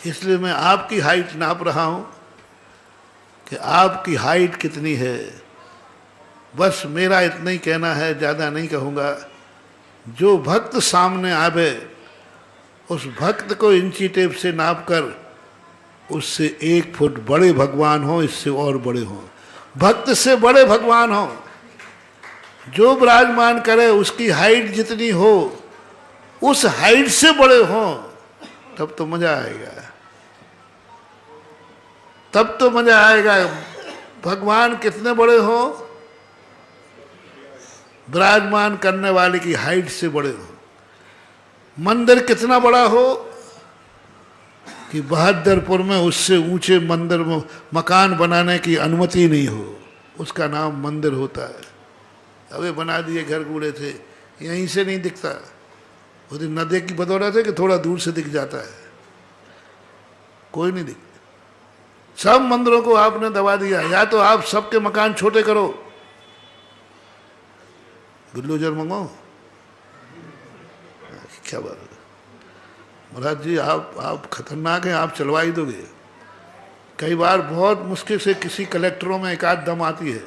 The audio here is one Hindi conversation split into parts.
इसलिए मैं आपकी हाइट नाप रहा हूं कि आपकी हाइट कितनी है। बस मेरा इतना ही कहना है, ज़्यादा नहीं कहूँगा। जो भक्त सामने आवे उस भक्त को इंची टेप से नाप कर उससे 1 फुट बड़े भगवान हो, इससे और बड़े हो, भक्त से बड़े भगवान हो। जो विराजमान करे उसकी हाइट जितनी हो उस हाइट से बड़े हो, तब तो मजा आएगा, तब तो मजा आएगा। भगवान कितने बड़े हो, विराजमान करने वाले की हाइट से बड़े हो। मंदिर कितना बड़ा हो कि बहादुरपुर में उससे ऊंचे मंदिर में मकान बनाने की अनुमति नहीं हो, उसका नाम मंदिर होता है। अबे बना दिए घर कूड़े थे, यहीं से नहीं दिखता, वो दिन नदी की बदौलत है कि थोड़ा दूर से दिख जाता है, कोई नहीं दिखता। सब मंदिरों को आपने दबा दिया। या तो आप सबके मकान छोटे करो, बुलडोजर मंगाओ, क्या बात है महाराज जी, आप खतरनाक हैं, आप चलवा ही दोगे। कई बार बहुत मुश्किल से किसी कलेक्टरों में एक आध दम आती है,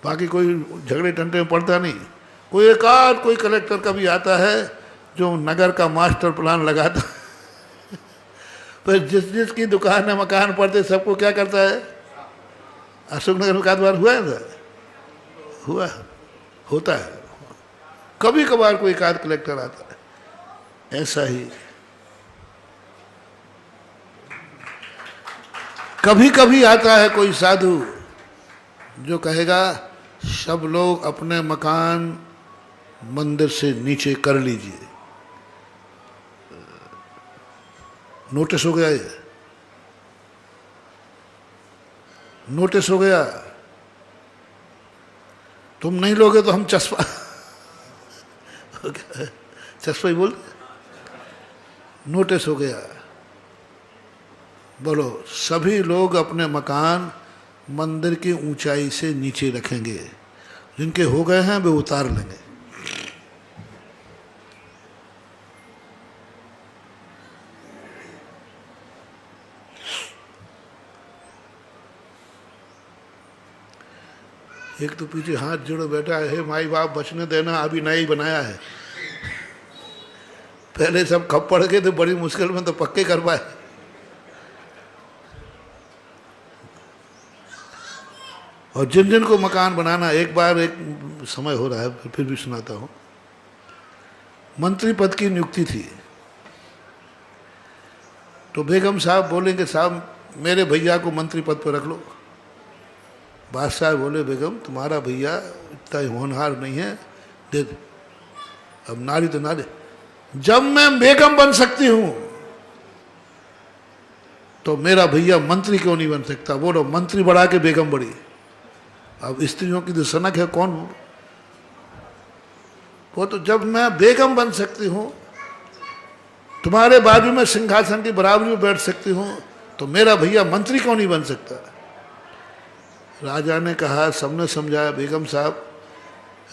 बाकी कोई झगड़े टंटे में पड़ता नहीं। कोई एक आध कोई कलेक्टर कभी आता है जो नगर का मास्टर प्लान लगाता पर जिसकी दुकान है मकान पड़ते सबको क्या करता है। अशोकनगर में कादवार हुआ है ना, हुआ होता है, कभी कभार कोई एक आध कलेक्टर आता है। ऐसा ही कभी कभी आता है कोई साधु जो कहेगा सब लोग अपने मकान मंदिर से नीचे कर लीजिए। नोटिस हो गया, ये नोटिस हो गया, तुम नहीं लोगे तो हम चस्पा चस्पा ही बोलते, नोटिस हो गया। बोलो सभी लोग अपने मकान मंदिर की ऊंचाई से नीचे रखेंगे, जिनके हो गए हैं वे उतार लेंगे। एक तो पीछे हाथ जोड़े बैठा है, हे माई बाप बचने देना, अभी नया ही बनाया है, पहले सब खप पड़ गए तो बड़ी मुश्किल में तो पक्के कर पाए। और जिन जिन को मकान बनाना, एक बार एक समय हो रहा है फिर भी सुनाता हूँ। मंत्री पद की नियुक्ति थी, तो बेगम साहब बोलेंगे साहब मेरे भैया को मंत्री पद पर रख लो। बादशाह बोले बेगम तुम्हारा भैया इतना होनहार नहीं है, दे दे। अब नारी तो ना दे, जब मैं बेगम बन सकती हूं तो मेरा भैया मंत्री क्यों नहीं बन सकता। बोलो मंत्री बढ़ा के बेगम बढ़ी। अब स्त्रियों की तो सनक है, कौन वो तो जब मैं बेगम बन सकती हूं, तुम्हारे बाजू में सिंहासन की बराबरी में बैठ सकती हूं, तो मेरा भैया मंत्री क्यों नहीं बन सकता। राजा ने कहा, सबने समझाया बेगम साहब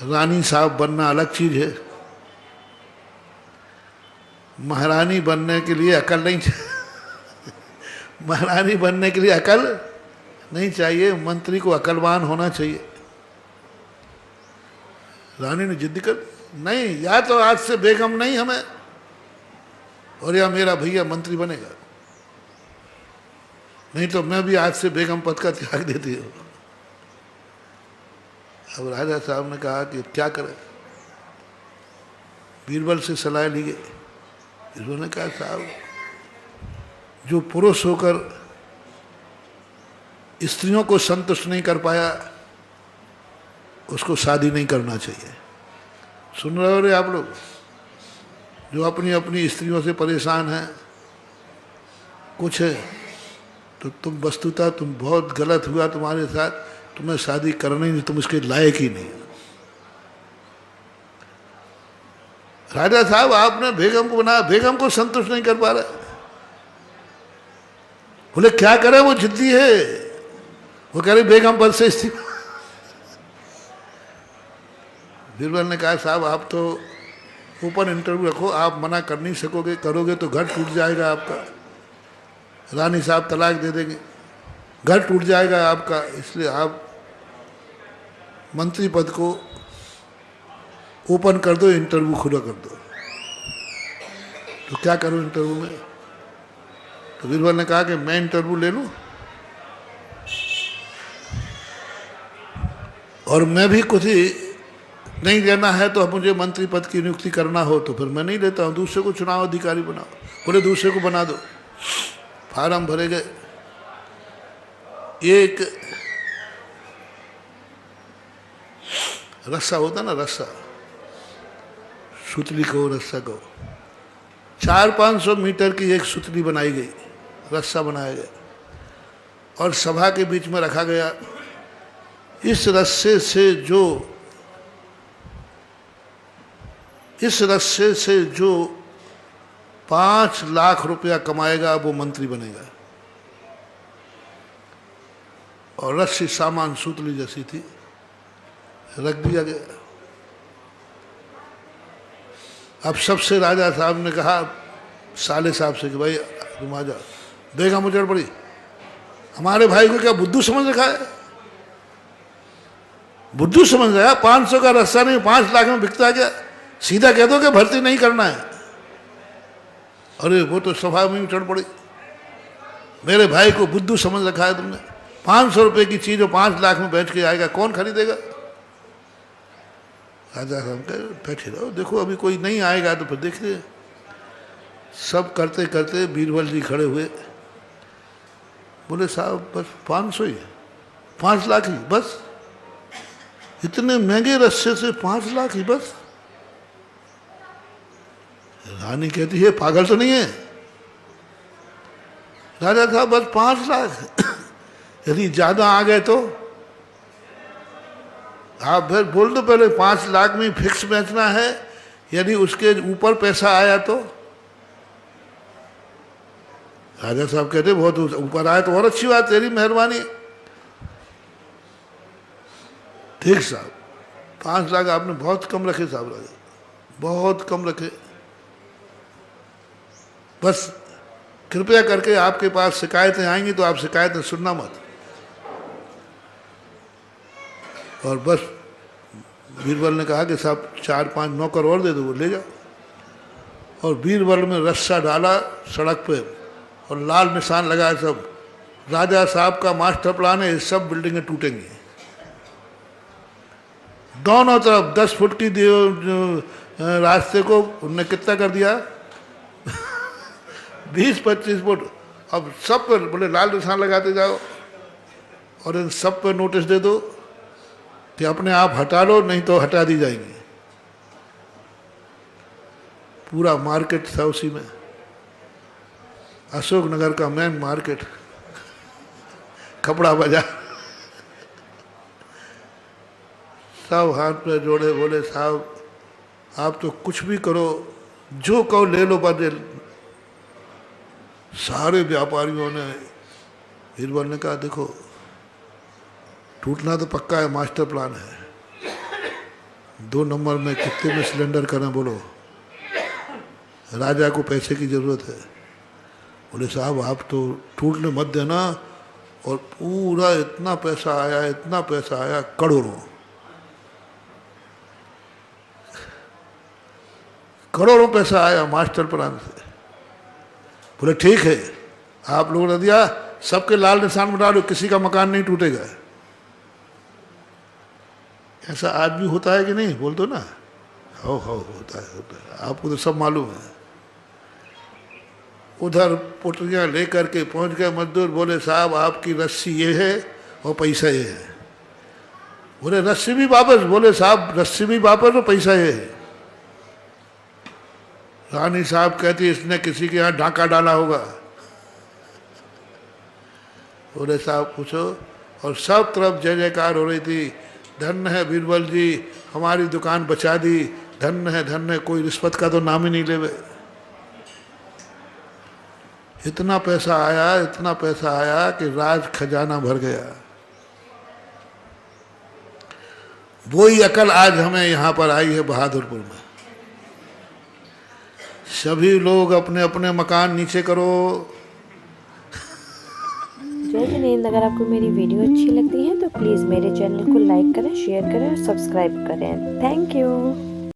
रानी साहब बनना अलग चीज है, महारानी बनने के लिए अकल नहीं चाहिए महारानी बनने के लिए अकल नहीं चाहिए, मंत्री को अकलवान होना चाहिए। रानी ने जिद कर, नहीं या तो आज से बेगम नहीं हमें, और या मेरा भैया मंत्री बनेगा, नहीं तो मैं भी आज से बेगम पद का त्याग देती हूँ। अब राजा साहब ने कहा कि क्या करें, बीरबल से सलाह ली गई। बीरबल ने कहा साहब जो पुरुष होकर स्त्रियों को संतुष्ट नहीं कर पाया उसको शादी नहीं करना चाहिए। सुन रहे हो रे आप लोग, जो अपनी अपनी स्त्रियों से परेशान हैं, कुछ है तो तुम वस्तुतः तुम बहुत गलत हुआ तुम्हारे साथ, तुम्हें शादी करना ही नहीं, तुम उसके लायक ही नहीं। राजा साहब आपने बेगम को बनाया, बेगम को संतुष्ट नहीं कर पा रहे। बोले क्या करे, वो जिद्दी है, वो कह रही बेगम पद से इस्तीफा। बीरबल ने कहा साहब आप तो ओपन इंटरव्यू रखो, आप मना कर नहीं सकोगे, करोगे तो घर टूट जाएगा आपका, रानी साहब तलाक दे देंगे, घर टूट जाएगा आपका। इसलिए आप मंत्री पद को ओपन कर दो, इंटरव्यू खुला कर दो। तो क्या करूं इंटरव्यू में? तो बीरबल ने कहा कि मैं इंटरव्यू ले लूं और मैं भी कुछ ही नहीं देना है, तो अब मुझे मंत्री पद की नियुक्ति करना हो तो फिर मैं नहीं लेता हूं, दूसरे को चुनाव अधिकारी बनाओ। बोले दूसरे को बना दो। फार्म भरे गए। एक रस्सा होता ना, रस्सा, सुतली कहो, रस्सा कहो, 400-500 मीटर की एक सुतली बनाई गई, रस्सा बनाया गया और सभा के बीच में रखा गया। इस रस्से से जो 5 लाख रुपया कमाएगा वो मंत्री बनेगा। और रस्सी सामान सूतली जैसी थी, रख दिया गया। अब सबसे राजा साहब ने कहा साले साहब से कि भाई तुम आ जाओ। देखा मुझे पड़ी, हमारे भाई को क्या बुद्धू समझ रखा है? बुद्धू समझ रहा है? 500 का रस्सा नहीं 5 लाख में बिकता क्या? सीधा कह दो कि भर्ती नहीं करना है। अरे वो तो सभा में चढ़ पड़ी, मेरे भाई को बुद्धू समझ रखा है तुमने। 500 रुपए की चीज जो 5 लाख में बैठ के आएगा, कौन खरीदेगा? राजा साहब कहे बैठे रहो, देखो अभी कोई नहीं आएगा तो फिर देखते। सब करते करते बीरबल जी खड़े हुए, बोले साहब बस 500 ही, 5 लाख ही बस? इतने महंगे रस्से से 5 लाख ही बस? रानी कहती है पागल तो नहीं है? राजा साहब बस 5 लाख, यदि ज्यादा आ गए तो आप फिर बोल दो पहले 5 लाख में फिक्स बेचना है, यदि उसके ऊपर पैसा आया तो? राजा साहब कहते बहुत ऊपर आया तो और अच्छी बात, तेरी मेहरबानी। ठीक साहब, 5 लाख आपने बहुत कम रखे साहब, राजा बहुत कम रखे। बस कृपया करके आपके पास शिकायतें आएंगी तो आप शिकायतें सुनना मत। और बस बीरबल ने कहा कि साहब 4-5 नौकर और दे दो, वो ले जाओ। और बीरबल में रस्सा डाला सड़क पे और लाल निशान लगाया सब, राजा साहब का मास्टर प्लान है, सब बिल्डिंगें टूटेंगी। दोनों तरफ 10 फुट की रास्ते को उनने कितना कर दिया 20-25 फुट। अब सब पर बोले लाल निशान लगाते जाओ और इन सब पर नोटिस दे दो कि अपने आप हटा लो, नहीं तो हटा दी जाएंगी। पूरा मार्केट था उसी में, अशोक नगर का मेन मार्केट, कपड़ा बाजार। सब हाथ पे जोड़े, बोले साहब आप तो कुछ भी करो, जो कहो ले लो बदल। सारे व्यापारियों ने, बीरबल ने कहा देखो टूटना तो पक्का है, मास्टर प्लान है। 2 नंबर में कितने में सिलेंडर करें बोलो, राजा को पैसे की जरूरत है। बोले साहब आप तो टूटने मत देना। और पूरा इतना पैसा आया, इतना पैसा आया, करोड़ों पैसा आया मास्टर प्लान से। बोले ठीक है, आप लोगों ने दिया, सबके लाल निशान बना लो, किसी का मकान नहीं टूटेगा। ऐसा आज भी होता है कि नहीं? बोल दो ना। हो होता है, आपको तो सब मालूम है। उधर पुटरियाँ लेकर के पहुंच गए मजदूर, बोले साहब आपकी रस्सी ये है और पैसा ये है। बोले रस्सी भी वापस? बोले साहब रस्सी भी वापस और पैसा ये है। रानी साहब कहती इसने किसी के यहाँ डाका डाला होगा। बोले साहब पूछो। और सब तरफ जय जयकार हो रही थी, धन्य है बीरबल जी, हमारी दुकान बचा दी, धन्य है, कोई रिश्वत का तो नाम ही नहीं लेवे। इतना पैसा आया कि राज खजाना भर गया। वही अकल आज हमें यहाँ पर आई है बहादुरपुर में। सभी लोग अपने अपने मकान नीचे करो। जय जिनेंद्र। अगर आपको मेरी वीडियो अच्छी लगती है तो प्लीज़ मेरे चैनल को लाइक करें, शेयर करें और सब्सक्राइब करें। Thank you.